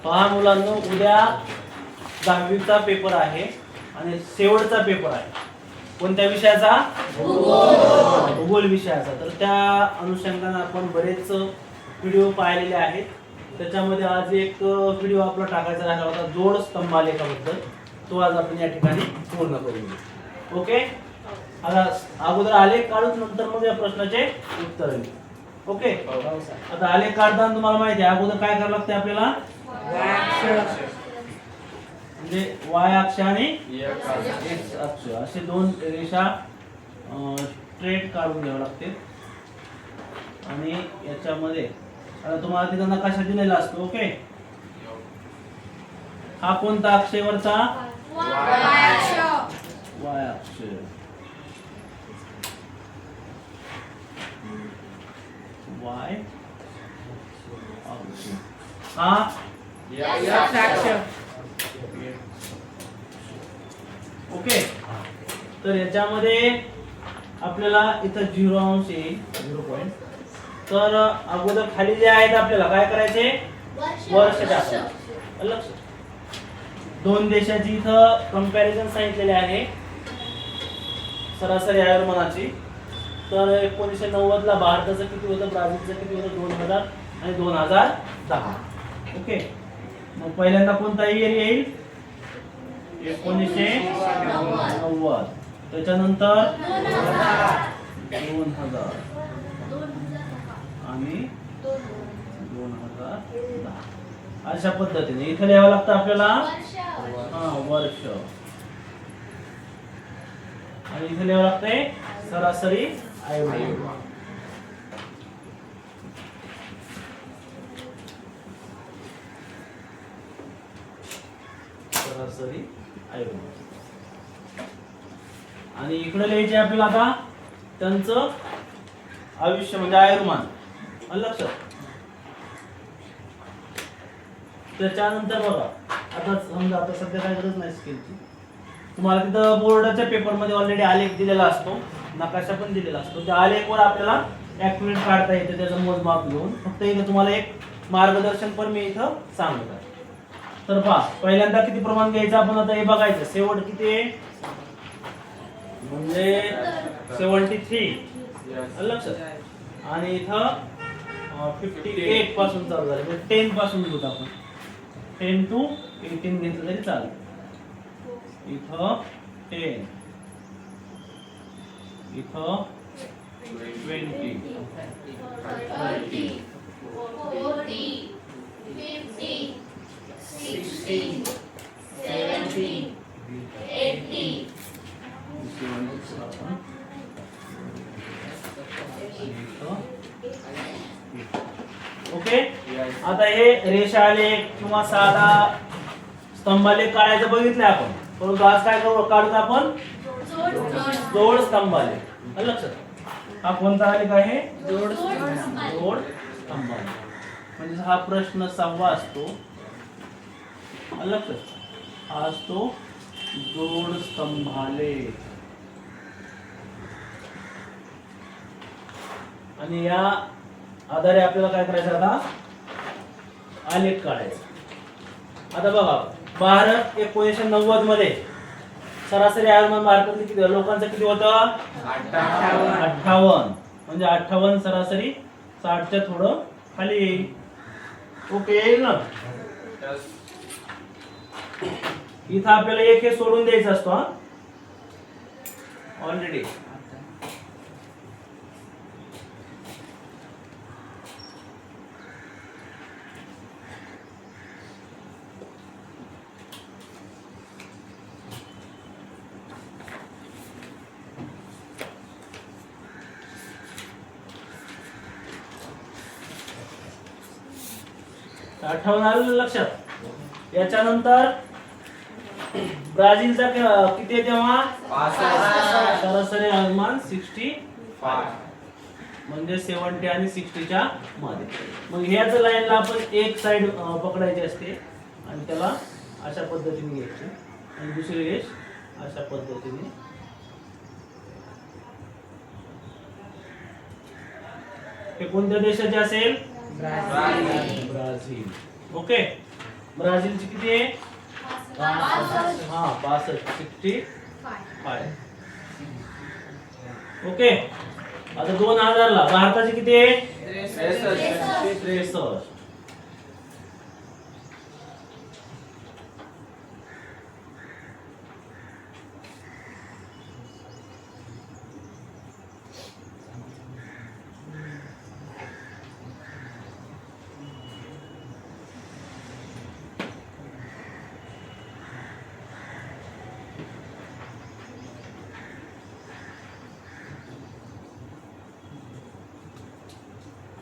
पहा मुलांनो, उद्या 10वीचा पेपर आहे आणि शेवटचा पेपर आहे. कोणत्या विषयाचा? भूगोल विषयाचा. तर त्या अनुषंगाने आपण बरेच व्हिडिओ पाहिलेले आहेत. त्याच्यामध्ये आज एक व्हिडिओ आपला टाकायचा राहिला होता जोड स्तंभालेखाबद्दल. तो आज आपण या ठिकाणी पूर्ण करू. ओके, आता अगोदर आलेख काढून नंतर मग या प्रश्नाचे उत्तर देऊ. ओके, आता आलेख काढताना तुम्हाला माहिती आहे अगोदर काय करावं लागते आपल्याला? म्हणजे y अक्ष आणि x अक्ष असे दोन रेषा स्ट्रेट काढून घ्यावे लागते. आणि याच्यामध्ये आता तुम्हाला तिथं नकाशा दिलेला असतो. ओके, हा कोणता अक्ष आहे वरचा? y अक्ष. y अक्ष हा x अक्ष. ओके, तर याच्यामध्ये आपल्याला इथं 0 अंश येईल, 0 पॉइंट. तर अगोदर खाली जे आहेत आपल्याला काय करायचे? वर्ष टाकायचे. लक्ष, दोन देशाची इथं कंपॅरिझन सांगितलेले आहे सरासरी आयुर्मानाची. तर 1990 ला भारताचं किती होतं, ब्राझीलचं किती होतं, 2000 आणि 2010. ओके, मग पहिल्यांदा कोणता इयर येईल? 1990. त्याच्यानंतर 2000 आणि 2010. अशा पद्धतीने इथे लिहावं लागतं आपल्याला वर्ष. आणि इथे लिहावं लागतंय सरासरी आयुर्मान. सरासरी आयुर्मान. आणि इकडे लिहायचे आपल्याला आता त्यांचं आयुष्य म्हणजे आयुर्मान. लक्षात. त्याच्यानंतर बघा, आता समजा आता सध्या काय गरज नाही स्केलची. तुम्हाला तिथं बोर्डाच्या पेपर मध्ये ऑलरेडी आलेख दिलेला असतो, नकाशा पण दिलेला असतो. त्या आलेखवर आपल्याला ॲक्युरेट काढता येते त्याचं मोजमाप घेऊन. फक्त इथं तुम्हाला एक मार्गदर्शन पण मी इथं सांगत आहे. तर पहा, पहिल्यांदा किती प्रमाण घ्यायचं आपण आता हे बघायचं. शेवट किती आहे म्हणजे 73. लक्षात. आणि इथं 58 पासून चालू झालं म्हणजे 10 पासून घेऊ आपण. 10 to 18 घेतलं तरी चालेल. इथं 10, इथं 20, 30, 40, 50, 60, 70, 80. ओके, आता हे रेषालेख किंवा साधा स्तंभालेख काढायचं बघितलं आपण. परंतु आज काय काढू आपण? जोड स्तंभालेख. लक्षात. हा कोणता आलेख आहे? जोड स्तंभालेख. म्हणजे हा प्रश्न 6वा असतो. लक्षात. हा असतो जोड स्तंभालेख. आणि या आधारे आपल्याला काय करायचं आता? आलेख काढायचा. आता बघा, भारत 1990 मध्ये सरासरी आयुर्मान भारतातील किती लोकांचं किती होतं? 58. म्हणजे 58 सरासरी 60च्या थोडं खाली येईल. ओके, येईल ना. इथं आपल्याला एक हे सोडून द्यायचं असतो हा ऑलरेडी. आलं लक्षात. याच्यानंतर ब्राझीलचा किती आहे तेव्हा? सरासरी आयुर्मान 65 म्हणजे 70 आणि 60च्या मध्ये. मग ह्याच लाईनला आपण एक साइड पकडायची असते आणि त्याला अशा पद्धतीने घ्यायची आणि दुसरी रेष अशा पद्धतीने. हे कोणत्या देशाचे असेल? ब्राझील. ओके, ब्राझीलची किती आहे? 65. ओके. आता 2000 ला भारताची किती आहे? 63.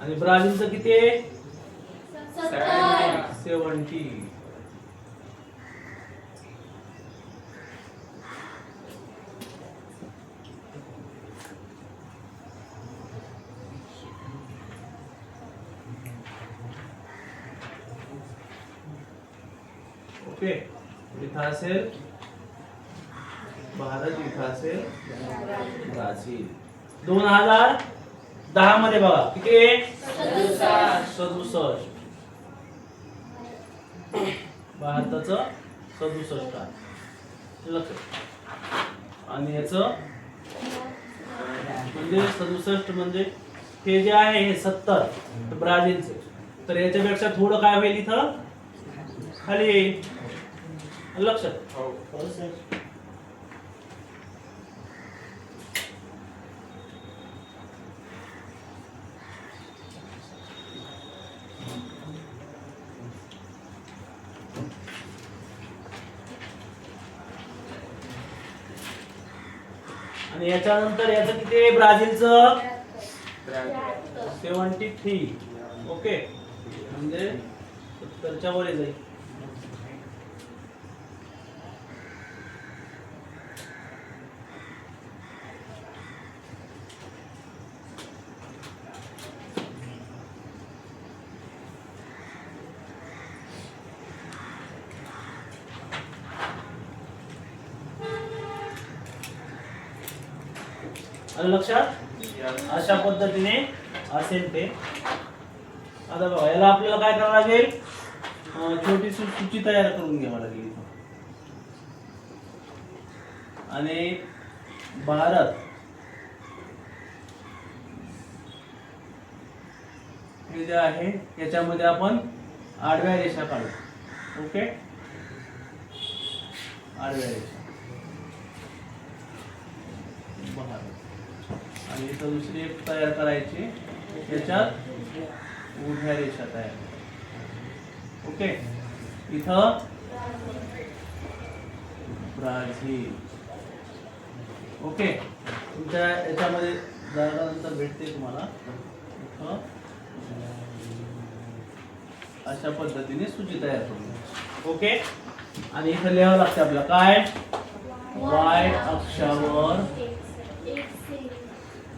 आणि ब्राझीलचं किती आहे? 70. ओके. इथं असेल भारत, इथं असेल ब्राझील. 2010 मध्ये बघा किती आहे? 67. भारताचं 67 आहे. लक्षात. आणि याच म्हणजे 67 म्हणजे हे जे आहे हे 70 ब्राझीलचे, तर याच्यापेक्षा थोडं काय होईल इथं खाली येईल. लक्षात. आणि याच्यानंतर याचं किती आहे? ब्राझीलचं 73. ओके. म्हणजे 70च्या वर जाईल. लक्षात. अशा पद्धतीने असेल ते. आता बघा याला आपल्याला काय करावं लागेल? छोटीशी सूची तयार करून घ्यावी लागेल. आणि भारत हे जे आहे याच्यामध्ये आपण आडव्या रेषा काढू. ओके. आडव्या रेषा आणि इथं दुसरी एक तयार करायची, याच्यात उभ्या रेषा तयार. ओके. इथं ब्राझील. ओके. तुमच्या याच्यामध्ये जरा नंतर भेटते तुम्हाला. इथं अशा पद्धतीने सूची तयार करू. ओके. आणि इथं लिहावं लागतं आपल्याला काय? वाय अक्षावर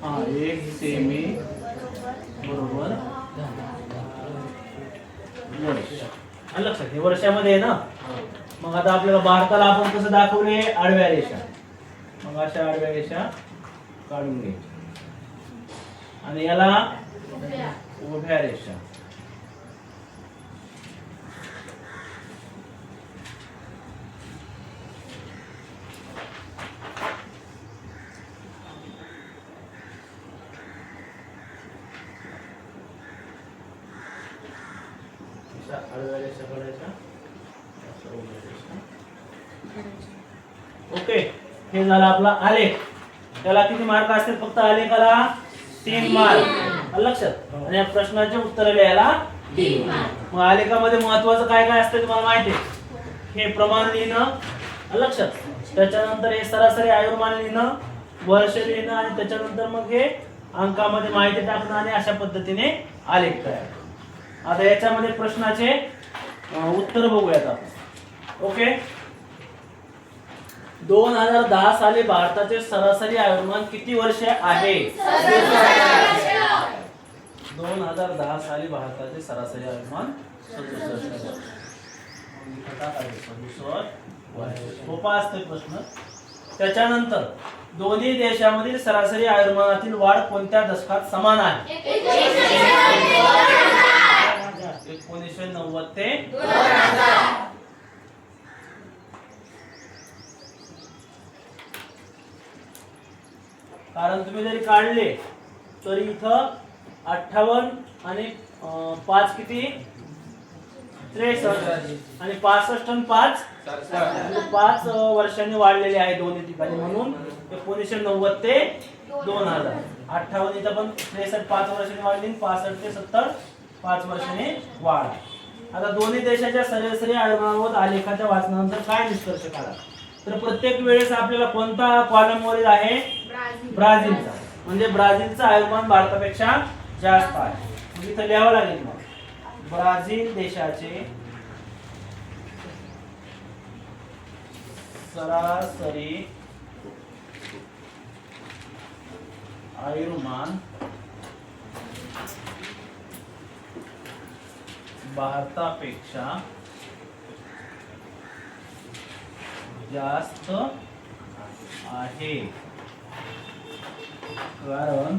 1 सेमी बरोबर वर्ष. लक्षात. हे वर्षामध्ये आहे ना. मग आता आपल्याला भारताला आपण कसं दाखवले? आडव्या रेषा. मग अशा आडव्या रेषा काढून घ्यायच्या आणि याला उभ्या रेषा. ओके. हे झालं आपला आलेख. त्याला किती मार्क असतील? फक्त आलेखाला 3 मार्क. लक्षात. आणि या प्रश्नाचे उत्तर लिहायला 3 मार्क. मग आलेखामध्ये महत्वाचं काय काय असतं तुम्हाला माहिती आहे? हे प्रमाण लिहिणं. लक्षात. त्याच्यानंतर हे सरासरी आयुर्मान लिहिणं, वर्ष लिहिणं आणि त्याच्यानंतर मग हे अंकामध्ये माहिती टाकणं आणि अशा पद्धतीने आलेख तयार. आता याच्यामध्ये प्रश्नाचे उत्तर बघूयात आपण. ओके. 2010 साली भारताचे सरासरी आयुर्मान किती वर्ष आहे? 2010 साली भारताचे सरासरी आयुर्मान 67 वर्ष. सोपा असतो प्रश्न. त्याच्यानंतर दोन्ही देशामधील सरासरी आयुर्मानातील वाढ कोणत्या दशकात समान आहे? 1990 ते 2000. कारण तुम्ही जरी काढले तरी इथं 58 आणि 5 किती 63 आणि 65 आणि 5 म्हणजे 5 वर्षांनी वाढलेले आहे दोन्ही ठिकाणी, म्हणून 1990 ते 2000. 58 इथं पण 63 5 वर्षांनी वाढली, 65 ते 70 5 वर्षांनी वाढ. आता दोन्ही देशाच्या सरासरी आयुर्मानावर आलेखाच्या वाचनानंतर काय निष्कर्ष काढा? तर प्रत्येक वेळेस आपल्याला कोणता कॉलम वरील आहे? ब्राझीलचा. म्हणजे ब्राझीलचं आयुर्मान भारतापेक्षा जास्त आहे. मग इथं लिहावं लागेल मग ब्राझील देशाचे सरासरी आयुर्मान भारतापेक्षा जास्त आहे, कारण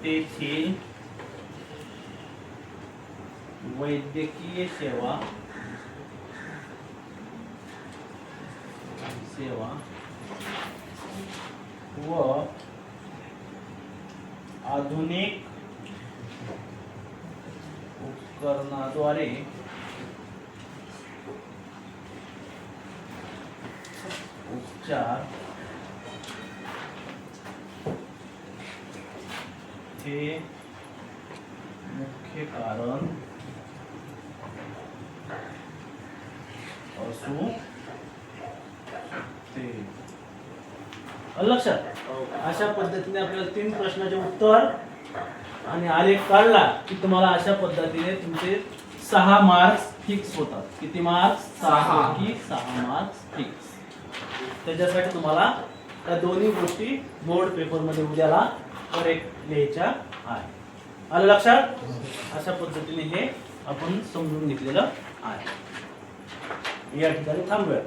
तेथील वैद्यकीय सेवा व आधुनिक उपकरणाद्वारे उपचार हे मुख्य कारण असू शकते. लक्षात. अशा पद्धतीने आपल्याला 3 प्रश्नाचे उत्तर आणि आलेख काढला की तुम्हाला अशा पद्धतीने तुमचे 6 मार्क्स फिक्स होतात. किती मार्क्स? 6 की 6 मार्क्स फिक्स. त्याच्यासाठी तुम्हाला त्या दोन्ही गोष्टी बोर्ड पेपर मध्ये उद्याला करेक्ट लिहायच्या आहे. आलं लक्षात? अशा पद्धतीने हे आपण समजून घेतलेलं आहे. या ठिकाणी थांबूया.